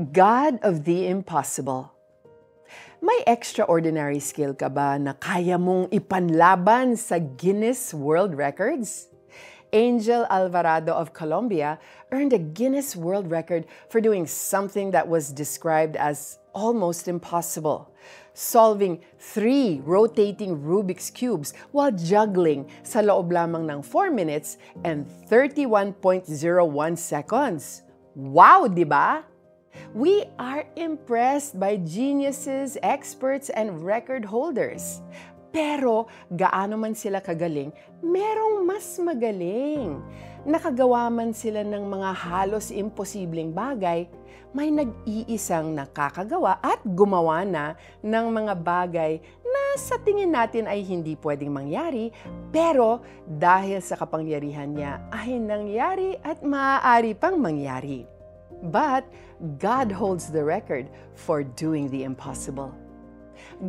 God of the impossible. May extraordinary skill ka ba na kaya mong ipanlaban sa Guinness World Records? Angel Alvarado of Colombia earned a Guinness World Record for doing something that was described as almost impossible. Solving 3 rotating Rubik's Cubes while juggling sa loob lamang ng 4 minutes and 31.01 seconds. Wow, di ba? We are impressed by geniuses, experts, and record holders. Pero gaano man sila kagaling, merong mas magaling. Nakagawa man sila ng mga halos imposibleng bagay, may nag-iisang nakakagawa at gumawa na ng mga bagay na sa tingin natin ay hindi pwedeng mangyari, pero dahil sa kapangyarihan niya ay nangyari at maaari pang mangyari. But God holds the record for doing the impossible.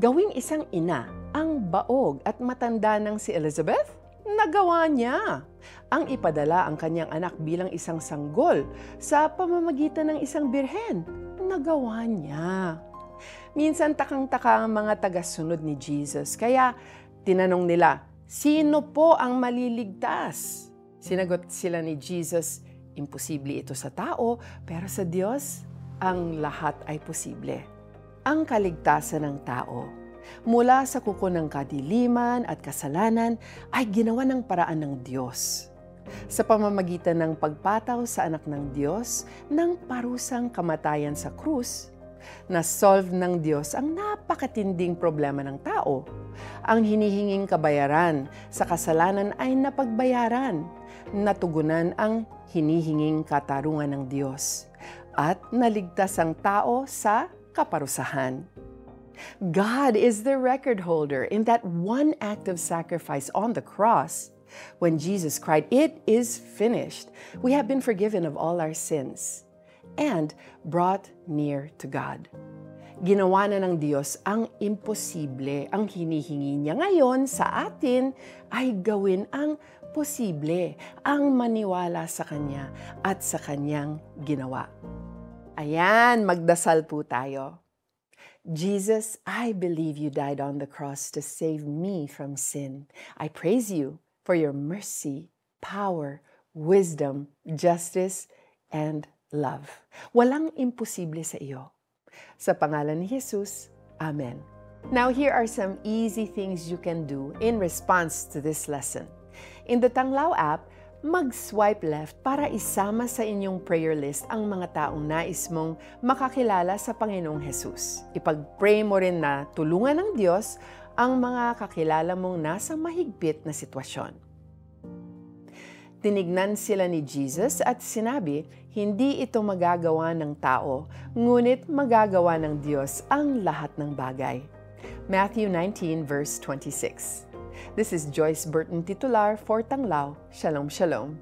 Gawing isang ina ang baog at matanda ng si Elizabeth, nagawa niya. Ang ipadala ang kanyang anak bilang isang sanggol sa pamamagitan ng isang birhen, nagawa niya. Minsan takang-taka ang mga tagasunod ni Jesus, kaya tinanong nila, sino po ang maliligtas? Sinagot sila ni Jesus, imposible ito sa tao, pero sa Diyos, ang lahat ay posible. Ang kaligtasan ng tao mula sa kuko ng kadiliman at kasalanan ay ginawa ng paraan ng Diyos. Sa pamamagitan ng pagpataw sa anak ng Diyos ng parusang kamatayan sa krus, na-solve ng Diyos ang napakatinding problema ng tao. Ang hinihinging kabayaran sa kasalanan ay napagbayaran. Natugunan ang hinihinging katarungan ng Diyos at naligtas ang tao sa kaparusahan. God is the record holder in that one act of sacrifice on the cross. When Jesus cried, "It is finished," we have been forgiven of all our sins and brought near to God. Ginawa na ng Diyos ang imposible. Ang hinihingi niya ngayon sa atin ay gawin ang posible, ang maniwala sa Kanya at sa Kanyang ginawa. Ayan, magdasal po tayo. Jesus, I believe you died on the cross to save me from sin. I praise you for your mercy, power, wisdom, justice, and love. Walang imposible sa iyo. Sa pangalan ni Jesus, Amen. Now, here are some easy things you can do in response to this lesson. In the Tanglao app, mag-swipe left para isama sa inyong prayer list ang mga taong nais mong makakilala sa Panginoong Jesus. Ipag-pray mo rin na tulungan ng Diyos ang mga kakilala mong nasa mahigpit na sitwasyon. Tinignan sila ni Jesus at sinabi, hindi ito magagawa ng tao, ngunit magagawa ng Diyos ang lahat ng bagay. Matthew 19 verse 26. This is Joyce Burton Titular for Tanglao. Shalom, shalom.